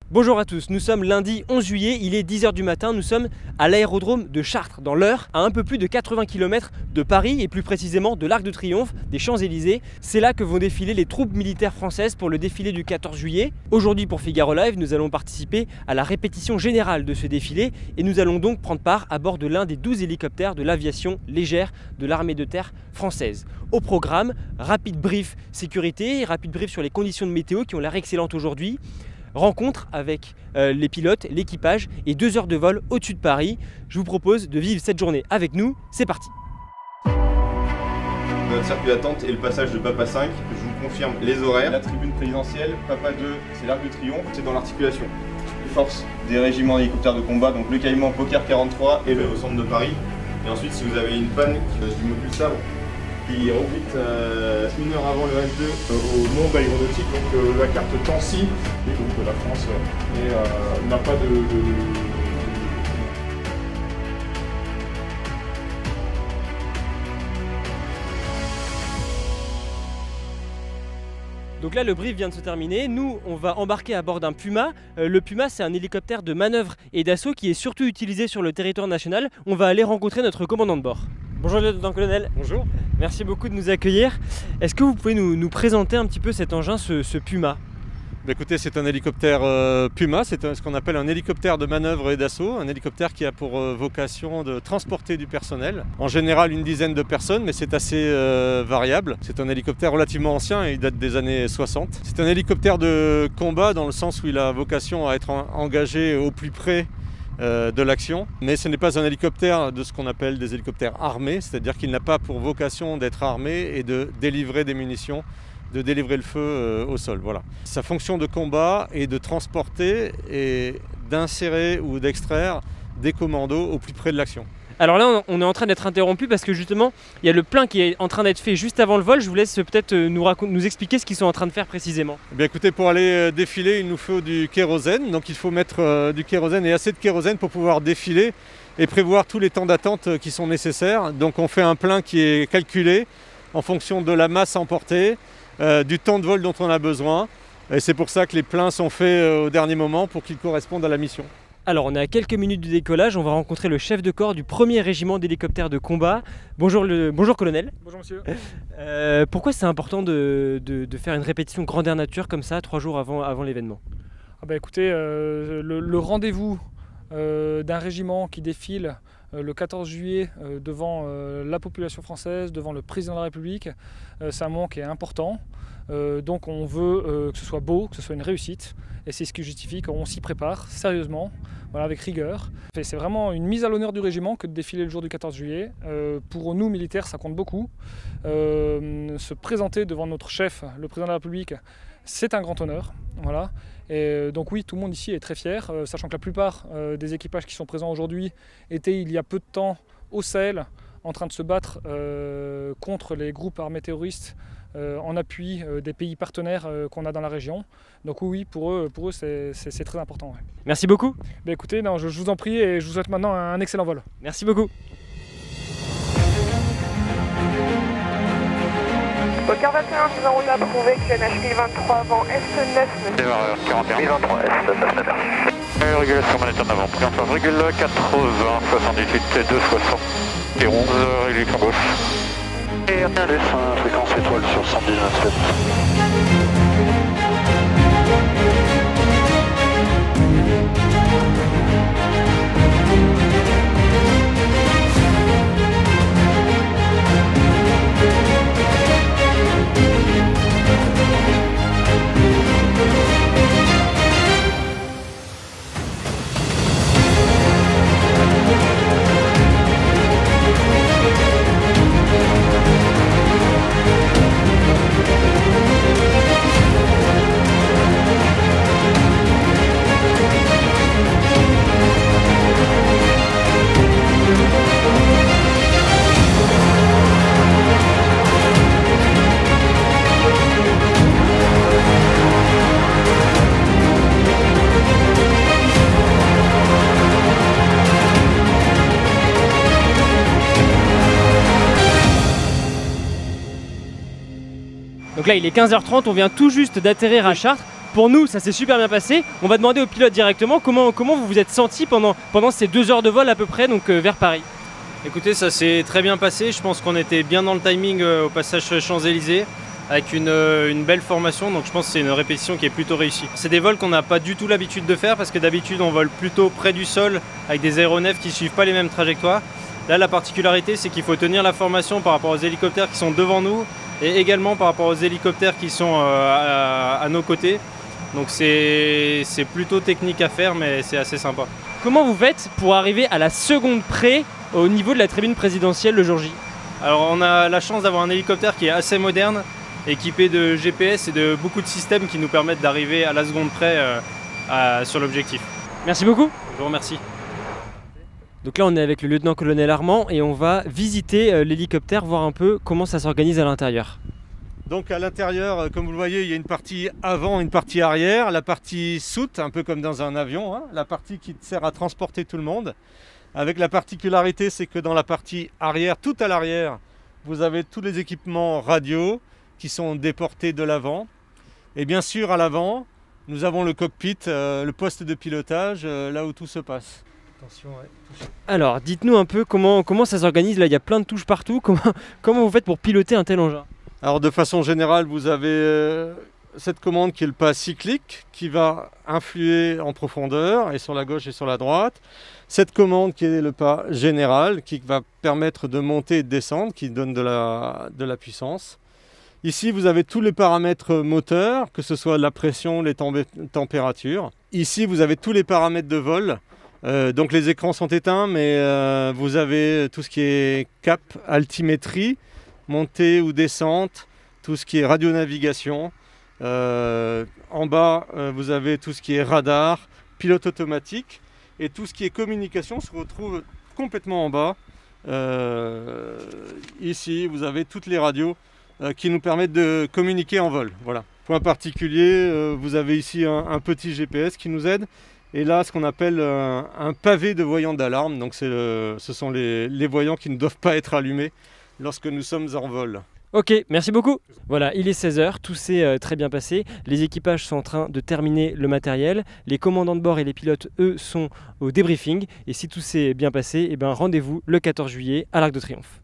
Bonjour à tous, nous sommes lundi 11 juillet, il est 10 h du matin, nous sommes à l'aérodrome de Chartres, dans l'Eure, à un peu plus de 80 km de Paris et plus précisément de l'Arc de Triomphe, des Champs-Élysées. C'est là que vont défiler les troupes militaires françaises pour le défilé du 14 juillet. Aujourd'hui pour Figaro Live, nous allons participer à la répétition générale de ce défilé et nous allons donc prendre part à bord de l'un des 12 hélicoptères de l'aviation légère de l'armée de terre française. Au programme, rapide brief sécurité, rapide brief sur les conditions de météo qui ont l'air excellentes aujourd'hui. Rencontre avec les pilotes, l'équipage et 2 heures de vol au-dessus de Paris. Je vous propose de vivre cette journée avec nous, c'est parti. Notre circuit d'attente est le passage de Papa 5, je vous confirme les horaires. La tribune présidentielle, Papa 2, c'est l'Arc de Triomphe, c'est dans l'articulation. Les forces des régiments d'hélicoptères de combat, donc le Caïman Poker 43 et le centre de Paris. Et ensuite, si vous avez une panne du module sabre, qui orbite 1 heure avant le F2 au Mont aéronautique, donc la carte Tancy, et donc la France n'a pas de... Donc là, le brief vient de se terminer. Nous, on va embarquer à bord d'un Puma. Le Puma, c'est un hélicoptère de manœuvre et d'assaut qui est surtout utilisé sur le territoire national. On va aller rencontrer notre commandant de bord. Bonjour lieutenant-colonel. Bonjour. Merci beaucoup de nous accueillir. Est-ce que vous pouvez nous présenter un petit peu cet engin, ce Puma ? Écoutez, c'est un hélicoptère Puma, c'est ce qu'on appelle un hélicoptère de manœuvre et d'assaut, un hélicoptère qui a pour vocation de transporter du personnel, en général une dizaine de personnes, mais c'est assez variable. C'est un hélicoptère relativement ancien, il date des années 60. C'est un hélicoptère de combat dans le sens où il a vocation à être engagé au plus près de l'action, mais ce n'est pas un hélicoptère de ce qu'on appelle des hélicoptères armés, c'est-à-dire qu'il n'a pas pour vocation d'être armé et de délivrer des munitions, de délivrer le feu au sol. Voilà. Sa fonction de combat est de transporter et d'insérer ou d'extraire des commandos au plus près de l'action. Alors là, on est en train d'être interrompu parce que justement, il y a le plein qui est en train d'être fait juste avant le vol. Je vous laisse peut-être nous expliquer ce qu'ils sont en train de faire précisément. Eh bien, écoutez, pour aller défiler, il nous faut du kérosène. Donc il faut mettre du kérosène et assez de kérosène pour pouvoir défiler et prévoir tous les temps d'attente qui sont nécessaires. Donc on fait un plein qui est calculé en fonction de la masse emportée, du temps de vol dont on a besoin. Et c'est pour ça que les pleins sont faits au dernier moment pour qu'ils correspondent à la mission. Alors on est à quelques minutes du décollage, on va rencontrer le chef de corps du 1er régiment d'hélicoptères de combat. Bonjour colonel. Bonjour monsieur. Pourquoi c'est important de faire une répétition grandeur nature comme ça 3 jours avant l'événement ? Écoutez, le rendez-vous d'un régiment qui défile le 14 juillet devant la population française, devant le président de la République, c'est un moment qui est important. Donc on veut que ce soit beau, que ce soit une réussite. Et c'est ce qui justifie qu'on s'y prépare sérieusement, voilà, avec rigueur. Et c'est vraiment une mise à l'honneur du régiment que de défiler le jour du 14 juillet. Pour nous, militaires, ça compte beaucoup. Se présenter devant notre chef, le président de la République, c'est un grand honneur. Voilà. Et donc oui, tout le monde ici est très fier, sachant que la plupart des équipages qui sont présents aujourd'hui étaient il y a peu de temps au Sahel, en train de se battre contre les groupes armés terroristes en appui des pays partenaires qu'on a dans la région. Donc oui, pour eux c'est très important. Ouais. Merci beaucoup. Écoutez, je vous en prie et je vous souhaite maintenant un excellent vol. Merci beaucoup. Poker 21, je vous en route approuvé, QNH 1023 avant Est 9. Démarreur 41. 1023 Est 9 9. Régulation manette en avant, 80, 78 et 260. Et 11, régulation gauche. Et RLF, fréquence étoile sur 119.7. Donc là il est 15 h 30, on vient tout juste d'atterrir à Chartres pour nous, ça s'est super bien passé. On va demander au pilote directement comment vous vous êtes senti pendant ces 2 heures de vol à peu près, donc vers Paris. Écoutez, ça s'est très bien passé. Je pense qu'on était bien dans le timing au passage Champs-Élysées, avec une belle formation, donc je pense que c'est une répétition qui est plutôt réussie. C'est des vols qu'on n'a pas du tout l'habitude de faire, parce que d'habitude on vole plutôt près du sol, avec des aéronefs qui ne suivent pas les mêmes trajectoires. Là, la particularité, c'est qu'il faut tenir la formation par rapport aux hélicoptères qui sont devant nous, et également par rapport aux hélicoptères qui sont à nos côtés. Donc c'est plutôt technique à faire, mais c'est assez sympa. Comment vous faites pour arriver à la seconde près au niveau de la tribune présidentielle le jour J? Alors on a la chance d'avoir un hélicoptère qui est assez moderne, équipé de GPS et de beaucoup de systèmes qui nous permettent d'arriver à la seconde près sur l'objectif. Merci beaucoup. Je vous remercie. Donc là on est avec le lieutenant-colonel Armand et on va visiter l'hélicoptère, voir un peu comment ça s'organise à l'intérieur. Donc à l'intérieur, comme vous le voyez, il y a une partie avant, une partie arrière, la partie soute, un peu comme dans un avion, hein, la partie qui sert à transporter tout le monde. Avec la particularité, c'est que dans la partie arrière, tout à l'arrière, vous avez tous les équipements radio qui sont déportés de l'avant. Et bien sûr, à l'avant, nous avons le cockpit, le poste de pilotage, là où tout se passe. Attention, ouais, touche. Alors, dites-nous un peu comment ça s'organise. Là, il y a plein de touches partout. Comment vous faites pour piloter un tel engin? Alors, de façon générale, vous avez cette commande qui est le pas cyclique, qui va influer en profondeur, et sur la gauche et sur la droite. Cette commande qui est le pas général, qui va permettre de monter et de descendre, qui donne de la puissance. Ici, vous avez tous les paramètres moteurs, que ce soit la pression, les températures. Ici, vous avez tous les paramètres de vol. Donc les écrans sont éteints, mais vous avez tout ce qui est cap, altimétrie, montée ou descente, tout ce qui est radionavigation. En bas, vous avez tout ce qui est radar, pilote automatique, et tout ce qui est communication se retrouve complètement en bas. Ici, vous avez toutes les radios qui nous permettent de communiquer en vol. Voilà. Point particulier, vous avez ici un petit GPS qui nous aide. Et là, ce qu'on appelle un pavé de voyants d'alarme. Donc ce sont les voyants qui ne doivent pas être allumés lorsque nous sommes en vol. Ok, merci beaucoup. Voilà, il est 16 h, tout s'est très bien passé. Les équipages sont en train de terminer le matériel. Les commandants de bord et les pilotes, eux, sont au débriefing. Et si tout s'est bien passé, eh ben, rendez-vous le 14 juillet à l'Arc de Triomphe.